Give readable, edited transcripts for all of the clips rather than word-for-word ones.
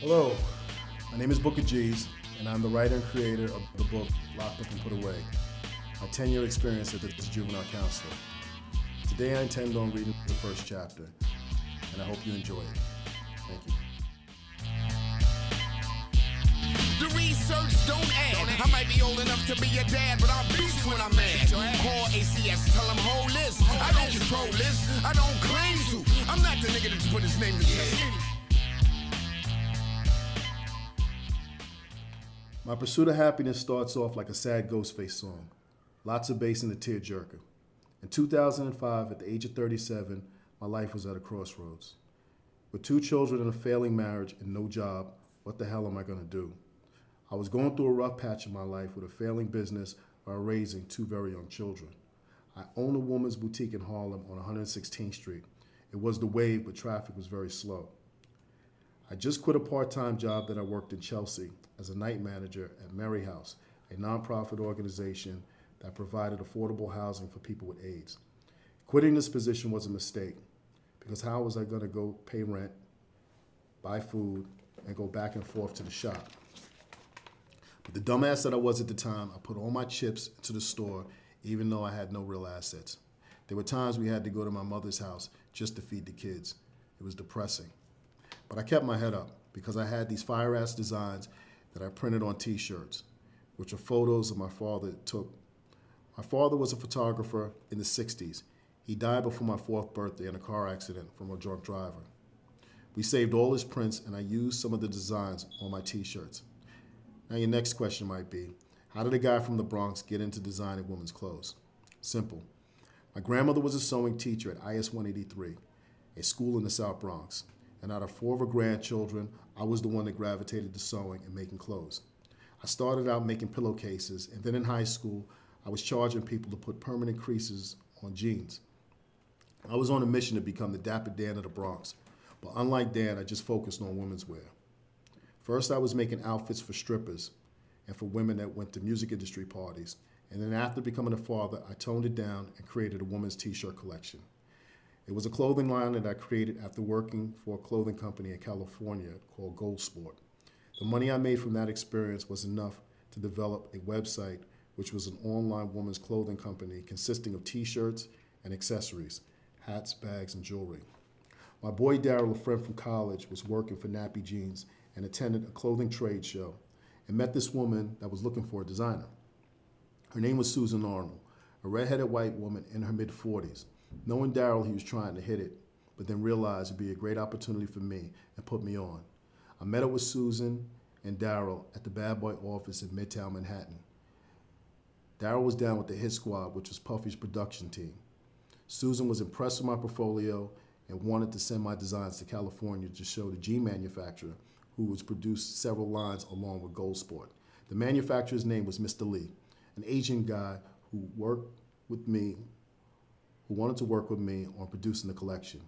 Hello, my name is Booker G's, and I'm the writer and creator of the book Locked Up and Put Away, my 10-year experience as a juvenile counselor. Today I intend on reading the first chapter, and I hope you enjoy it. Thank you. The research don't add. I might be old enough to be your dad, but I'll beat you when I'm mad. Call ACS, tell them hold this. I don't control this. I don't claim to. I'm not the nigga that just put his name to test. My pursuit of happiness starts off like a sad Ghostface song. Lots of bass and a tearjerker. In 2005, at the age of 37, my life was at a crossroads. With 2 children and a failing marriage and no job, what the hell am I gonna do? I was going through a rough patch in my life with a failing business while raising 2 very young children. I own a woman's boutique in Harlem on 116th Street. It was the wave, but traffic was very slow. I just quit a part-time job that I worked in Chelsea as a night manager at Mary House, a nonprofit organization that provided affordable housing for people with AIDS. Quitting this position was a mistake, because how was I gonna go pay rent, buy food, and go back and forth to the shop? But the dumbass that I was at the time, I put all my chips into the store, even though I had no real assets. There were times we had to go to my mother's house just to feed the kids. It was depressing. But I kept my head up because I had these fire-ass designs that I printed on t-shirts, which are photos of my father took. My father was a photographer in the 60s. He died before my 4th birthday in a car accident from a drunk driver. We saved all his prints and I used some of the designs on my t-shirts. Now your next question might be, how did a guy from the Bronx get into designing women's clothes? Simple. My grandmother was a sewing teacher at IS 183, a school in the South Bronx. And out of 4 of her grandchildren, I was the one that gravitated to sewing and making clothes. I started out making pillowcases, and then in high school, I was charging people to put permanent creases on jeans. I was on a mission to become the Dapper Dan of the Bronx, but unlike Dan, I just focused on women's wear. First, I was making outfits for strippers and for women that went to music industry parties, and then after becoming a father, I toned it down and created a women's t-shirt collection. It was a clothing line that I created after working for a clothing company in California called Gold Sport. The money I made from that experience was enough to develop a website, which was an online women's clothing company consisting of t-shirts and accessories, hats, bags, and jewelry. My boy Daryl, a friend from college, was working for Nappy Jeans and attended a clothing trade show and met this woman that was looking for a designer. Her name was Susan Arnold, a redheaded white woman in her mid-40s. Knowing Daryl, he was trying to hit it, but then realized it'd be a great opportunity for me and put me on. I met up with Susan and Daryl at the Bad Boy office in Midtown Manhattan. Daryl was down with the Hit Squad, which was Puffy's production team. Susan was impressed with my portfolio and wanted to send my designs to California to show the jean manufacturer, who was produced several lines along with Gold Sport. The manufacturer's name was Mr. Lee, an Asian guy who wanted to work with me on producing the collection.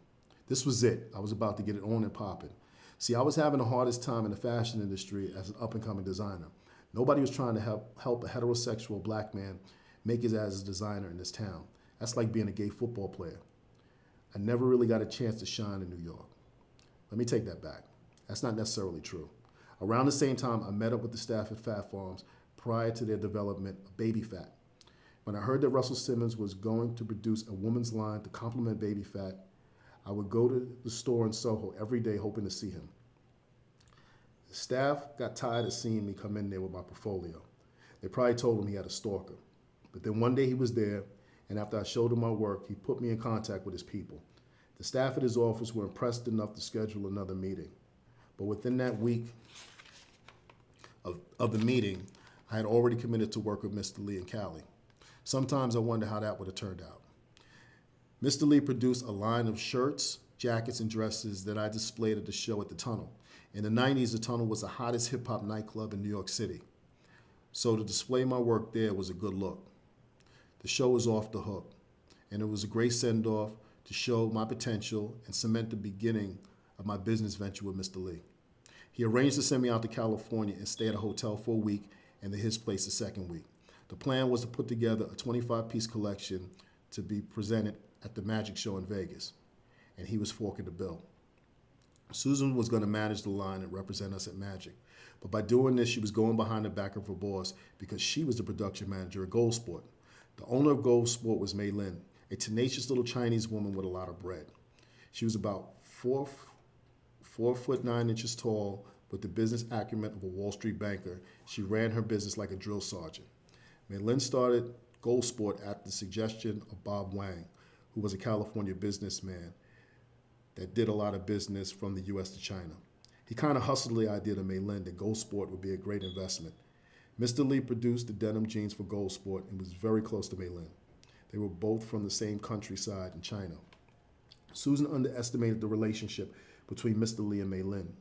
This was it. I was about to get it on and popping. See, I was having the hardest time in the fashion industry as an up-and-coming designer. Nobody was trying to help a heterosexual black man make his as a designer in this town. That's like being a gay football player. I never really got a chance to shine in New York. Let me take that back. That's not necessarily true. Around the same time, I met up with the staff at Fat Farms prior to their development of Baby Fat. When I heard that Russell Simmons was going to produce a woman's line to complement Baby Fat, I would go to the store in Soho every day hoping to see him. The staff got tired of seeing me come in there with my portfolio. They probably told him he had a stalker. But then one day he was there, and after I showed him my work, he put me in contact with his people. The staff at his office were impressed enough to schedule another meeting. But within that week of the meeting, I had already committed to work with Mr. Lee and Cali. Sometimes I wonder how that would have turned out. Mr. Lee produced a line of shirts, jackets, and dresses that I displayed at the show at the Tunnel. In the 90s, the Tunnel was the hottest hip-hop nightclub in New York City. So to display my work there was a good look. The show was off the hook, and it was a great send-off to show my potential and cement the beginning of my business venture with Mr. Lee. He arranged to send me out to California and stay at a hotel for a week and then his place the second week. The plan was to put together a 25-piece collection to be presented at the Magic Show in Vegas, and he was forking the bill. Susan was going to manage the line and represent us at Magic. But by doing this, she was going behind the back of her boss because she was the production manager at Gold Sport. The owner of Gold Sport was Mei Lin, a tenacious little Chinese woman with a lot of bread. She was about 4'9" tall, with the business acumen of a Wall Street banker. She ran her business like a drill sergeant. Mei Lin started Gold Sport at the suggestion of Bob Wang, who was a California businessman that did a lot of business from the U.S. to China. He kind of hustled the idea to Mei Lin that Gold Sport would be a great investment. Mr. Lee produced the denim jeans for Gold Sport and was very close to Mei Lin. They were both from the same countryside in China. Susan underestimated the relationship between Mr. Lee and Mei Lin.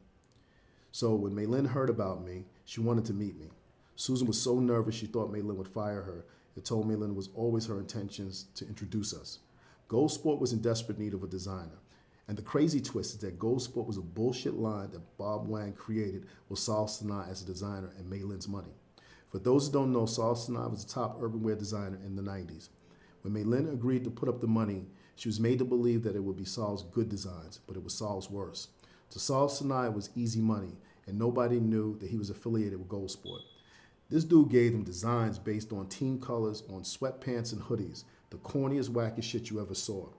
So when Mei Lin heard about me, she wanted to meet me. Susan was so nervous she thought Mei Lin would fire her. It told Mei Lin it was always her intentions to introduce us. Gold Sport was in desperate need of a designer. And the crazy twist is that Gold Sport was a bullshit line that Bob Wang created with Saul Sinai as a designer and Mei Lin's money. For those who don't know, Saul Sinai was a top urban wear designer in the 90s. When Mei Lin agreed to put up the money, she was made to believe that it would be Saul's good designs, but it was Saul's worse. To Saul Sinai, it was easy money, and nobody knew that he was affiliated with Gold Sport. This dude gave them designs based on team colors on sweatpants and hoodies, the corniest, wackiest shit you ever saw.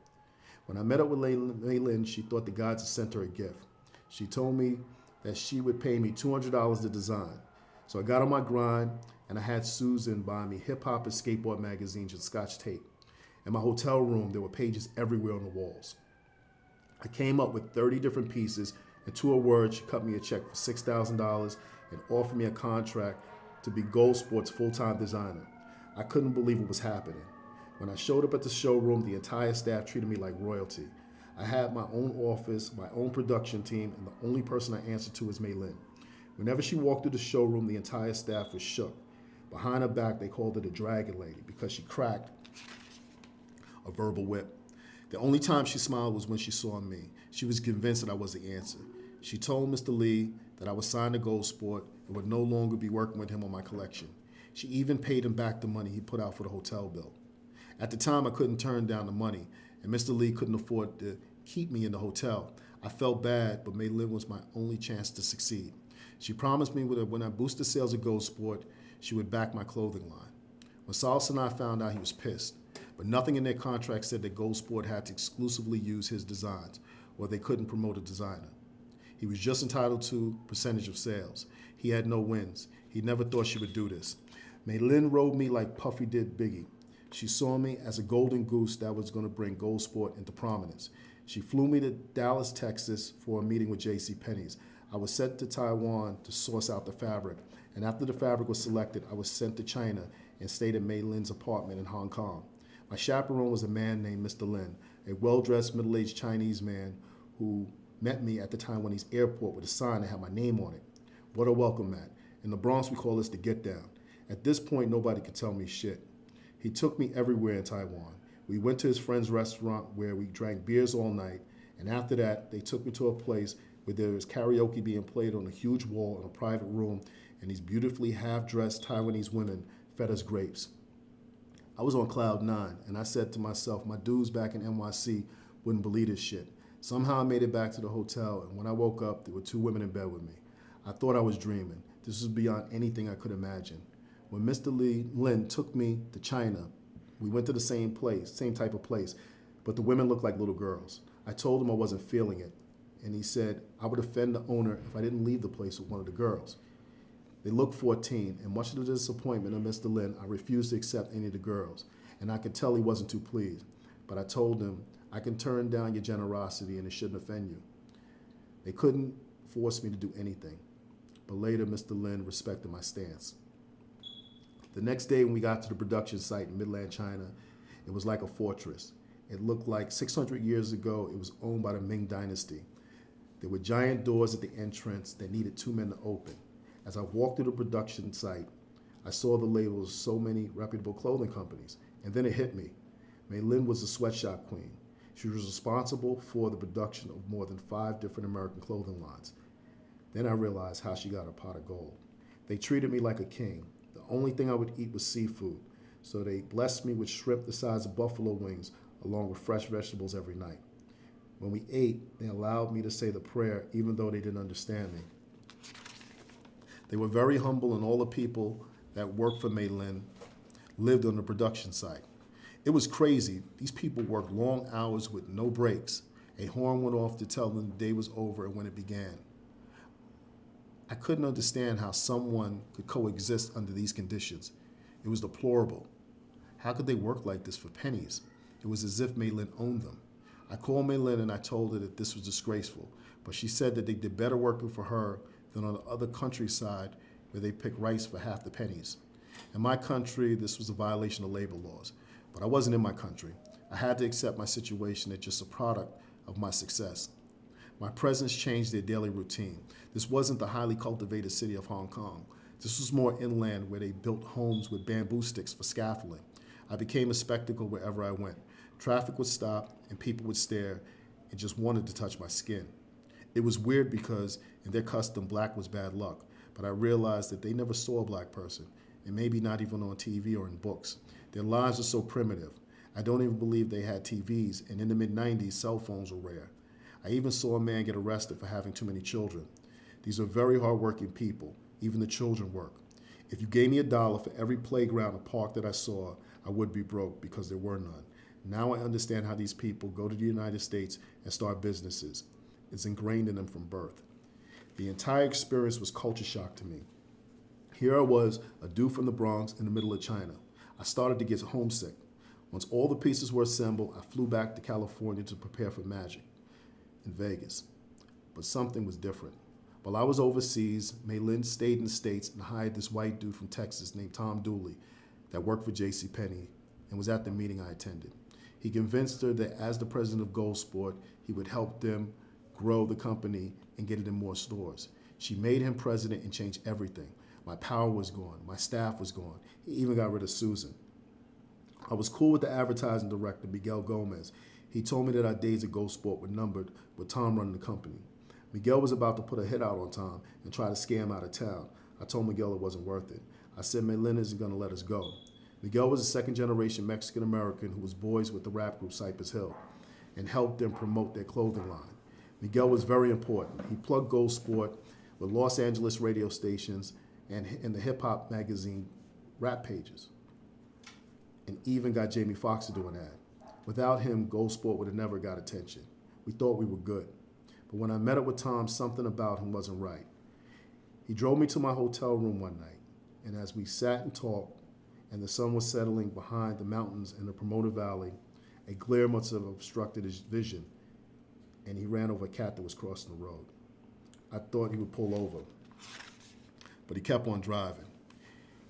When I met up with Mei Lin, she thought the gods had sent her a gift. She told me that she would pay me $200 to design. So I got on my grind, and I had Susan buy me hip-hop and skateboard magazines and Scotch tape. In my hotel room, there were pages everywhere on the walls. I came up with 30 different pieces, and to her word, she cut me a check for $6,000 and offered me a contract to be Gold Sport's full-time designer. I couldn't believe what was happening. When I showed up at the showroom, the entire staff treated me like royalty. I had my own office, my own production team, and the only person I answered to was Mei Lin. Whenever she walked through the showroom, the entire staff was shook. Behind her back, they called her the Dragon Lady because she cracked a verbal whip. The only time she smiled was when she saw me. She was convinced that I was the answer. She told Mr. Lee that I was signed to Gold Sport and would no longer be working with him on my collection. She even paid him back the money he put out for the hotel bill. At the time, I couldn't turn down the money, and Mr. Lee couldn't afford to keep me in the hotel. I felt bad, but Mei Lin was my only chance to succeed. She promised me that when I boosted sales of Gold Sport, she would back my clothing line. When Saul Sinai found out, he was pissed, but nothing in their contract said that Gold Sport had to exclusively use his designs, or they couldn't promote a designer. He was just entitled to percentage of sales. He had no wins. He never thought she would do this. Mei Lin rode me like Puffy did Biggie. She saw me as a golden goose that was going to bring Gold Sport into prominence. She flew me to Dallas, Texas for a meeting with J.C. Penney's. I was sent to Taiwan to source out the fabric, and after the fabric was selected, I was sent to China and stayed at Mei Lin's apartment in Hong Kong. My chaperone was a man named Mr. Lin, a well-dressed, middle-aged Chinese man who met me at the Taiwanese airport with a sign that had my name on it. What a welcome mat. In the Bronx, we call this the get down. At this point, nobody could tell me shit. He took me everywhere in Taiwan. We went to his friend's restaurant where we drank beers all night, and after that, they took me to a place where there was karaoke being played on a huge wall in a private room, and these beautifully half-dressed Taiwanese women fed us grapes. I was on cloud 9, and I said to myself, my dudes back in NYC wouldn't believe this shit. Somehow I made it back to the hotel, and when I woke up, there were 2 women in bed with me. I thought I was dreaming. This was beyond anything I could imagine. When Mr. Lin took me to China, we went to the same place, same type of place, but the women looked like little girls. I told him I wasn't feeling it, and he said I would offend the owner if I didn't leave the place with one of the girls. They looked 14, and much to the disappointment of Mr. Lin, I refused to accept any of the girls, and I could tell he wasn't too pleased. But I told him, I can turn down your generosity and it shouldn't offend you. They couldn't force me to do anything, but later Mr. Lin respected my stance. The next day when we got to the production site in Midland, China, it was like a fortress. It looked like 600 years ago it was owned by the Ming Dynasty. There were giant doors at the entrance that needed 2 men to open. As I walked through the production site, I saw the labels of so many reputable clothing companies, and then it hit me. Mei Lin was the sweatshop queen. She was responsible for the production of more than 5 different American clothing lines. Then I realized how she got a pot of gold. They treated me like a king. The only thing I would eat was seafood, so they blessed me with shrimp the size of buffalo wings along with fresh vegetables every night. When we ate, they allowed me to say the prayer even though they didn't understand me. They were very humble, and all the people that worked for Mei Lin lived on the production site. It was crazy. These people worked long hours with no breaks. A horn went off to tell them the day was over and when it began. I couldn't understand how someone could coexist under these conditions. It was deplorable. How could they work like this for pennies? It was as if Mei Lin owned them. I called Mei Lin and I told her that this was disgraceful, but she said that they did better working for her than on the other countryside where they pick rice for half the pennies. In my country, this was a violation of labor laws, but I wasn't in my country. I had to accept my situation as just a product of my success. My presence changed their daily routine. This wasn't the highly cultivated city of Hong Kong. This was more inland where they built homes with bamboo sticks for scaffolding. I became a spectacle wherever I went. Traffic would stop and people would stare and just wanted to touch my skin. It was weird because in their custom, black was bad luck, but I realized that they never saw a black person, and maybe not even on TV or in books. Their lives are so primitive. I don't even believe they had TVs, and in the mid-90s, cell phones were rare. I even saw a man get arrested for having too many children. These are very hardworking people. Even the children work. If you gave me $1 for every playground or park that I saw, I would be broke because there were none. Now I understand how these people go to the United States and start businesses. It's ingrained in them from birth. The entire experience was culture shock to me. Here I was, a dude from the Bronx in the middle of China. I started to get homesick. Once all the pieces were assembled, I flew back to California to prepare for Magic in Vegas. But something was different. While I was overseas, Mei Lin stayed in the States and hired this white dude from Texas named Tom Dooley that worked for JCPenney and was at the meeting I attended. He convinced her that as the president of Gold Sport, he would help them grow the company and get it in more stores. She made him president and changed everything. My power was gone. My staff was gone. He even got rid of Susan. I was cool with the advertising director, Miguel Gomez. He told me that our days at Gold Sport were numbered with Tom running the company. Miguel was about to put a hit out on Tom and try to scare him out of town. I told Miguel it wasn't worth it. I said Mei Lin isn't going to let us go. Miguel was a second-generation Mexican-American who was boys with the rap group Cypress Hill and helped them promote their clothing line. Miguel was very important. He plugged Gold Sport with Los Angeles radio stations and in the hip-hop magazine rap pages, and even got Jamie Foxx to do an ad. Without him, Gold Sport would have never got attention. We thought we were good. But when I met up with Tom, something about him wasn't right. He drove me to my hotel room one night, and as we sat and talked, and the sun was settling behind the mountains in the Pomona Valley, a glare must have obstructed his vision, and he ran over a cat that was crossing the road. I thought he would pull over, but he kept on driving.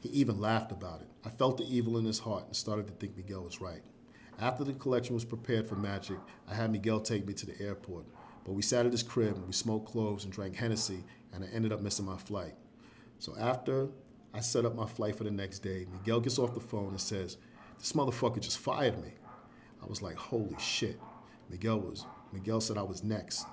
He even laughed about it. I felt the evil in his heart and started to think Miguel was right. After the collection was prepared for Magic, I had Miguel take me to the airport, but we sat at his crib and we smoked cloves and drank Hennessy, and I ended up missing my flight. So after I set up my flight for the next day, Miguel gets off the phone and says, "This motherfucker just fired me." I was like, holy shit. Miguel said I was next.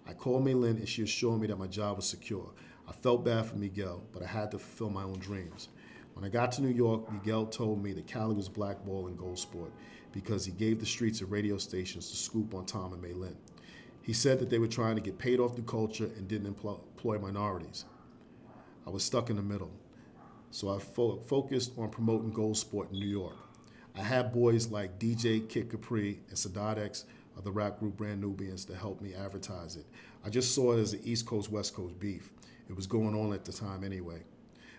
I called Mei Lin and she assured me that my job was secure. I felt bad for Miguel, but I had to fulfill my own dreams. When I got to New York, Miguel told me that Cali was blackballing Gold Sport because he gave the streets and radio stations the scoop on Tom and Mei Lin. He said that they were trying to get paid off the culture and didn't employ minorities. I was stuck in the middle, so I focused on promoting Gold Sport in New York. I had boys like DJ Kid Capri and Sadat X of the rap group Brand Nubians to help me advertise it. I just saw it as an East Coast, West Coast beef. It was going on at the time anyway.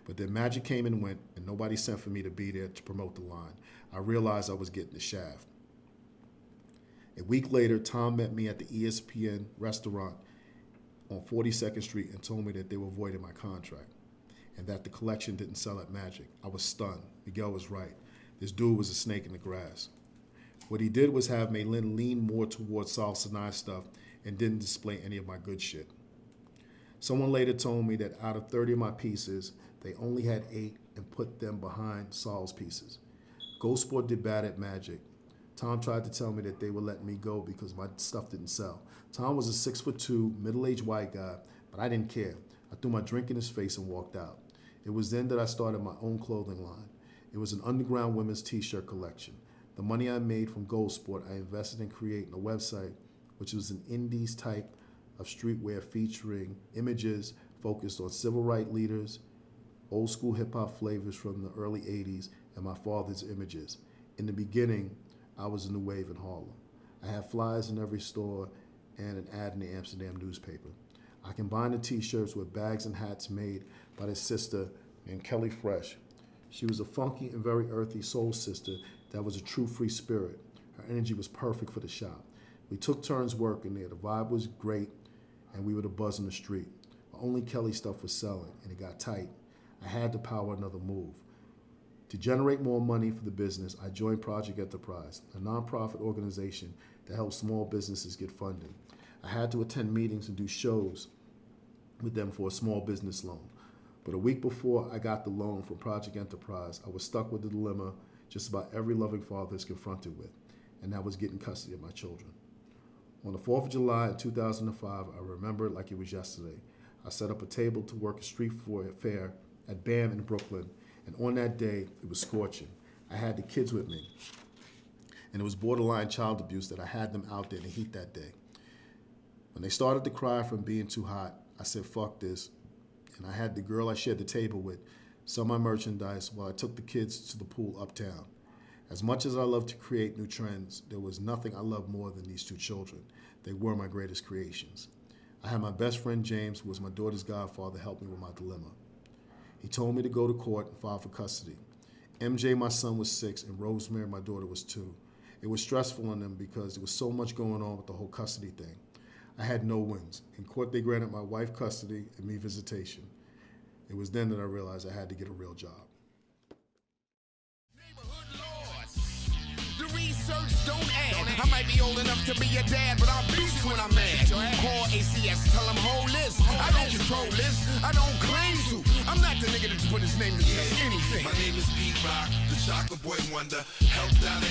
But then Magic came and went, and nobody sent for me to be there to promote the line. I realized I was getting the shaft. A week later, Tom met me at the ESPN restaurant on 42nd Street and told me that they were voiding my contract and that the collection didn't sell at Magic. I was stunned. Miguel was right. This dude was a snake in the grass. What he did was have Mei Lin lean more towards Saul Sinai stuff and didn't display any of my good shit. Someone later told me that out of 30 of my pieces, they only had 8 and put them behind Saul's pieces. Gold Sport did bad at Magic. Tom tried to tell me that they were letting me go because my stuff didn't sell. Tom was a 6'2", middle-aged white guy, but I didn't care. I threw my drink in his face and walked out. It was then that I started my own clothing line. It was an underground women's t-shirt collection. The money I made from Gold Sport, I invested in creating a website which was an indies type of streetwear featuring images focused on civil rights leaders, old school hip hop flavors from the early 80s, and my father's images. In the beginning, I was a new wave in Harlem. I had flyers in every store and an ad in the Amsterdam newspaper. I combined the t-shirts with bags and hats made by this sister named Kelly Fresh. She was a funky and very earthy soul sister that was a true free spirit. Her energy was perfect for the shop. We took turns working there. The vibe was great, and we were the buzz on the street. But only Kelly stuff was selling, and it got tight. I had to power another move. To generate more money for the business, I joined Project Enterprise, a nonprofit organization that helps small businesses get funding. I had to attend meetings and do shows with them for a small business loan. But a week before I got the loan from Project Enterprise, I was stuck with the dilemma just about every loving father is confronted with, and that was getting custody of my children. On the 4th of July in 2005, I remember it like it was yesterday. I set up a table to work a street fair at BAM in Brooklyn, and on that day, it was scorching. I had the kids with me, and it was borderline child abuse that I had them out there in the heat that day. When they started to cry from being too hot, I said, fuck this, and I had the girl I shared the table with sell my merchandise while I took the kids to the pool uptown. As much as I love to create new trends, there was nothing I loved more than these two children. They were my greatest creations. I had my best friend James, who was my daughter's godfather, help me with my dilemma. He told me to go to court and file for custody. MJ, my son, was 6, and Rosemary, my daughter, was 2. It was stressful on them because there was so much going on with the whole custody thing. I had no wins. In court, they granted my wife custody and me visitation. It was then that I realized I had to get a real job. The research don't add. I might be old enough to be your dad, but I'll beat you when I'm mad. Call ACS, tell them hold this. I don't control this. I don't claim to. I'm not the nigga that put his name to test anything. My name is Pete Rock, the chocolate boy wonder. Helped out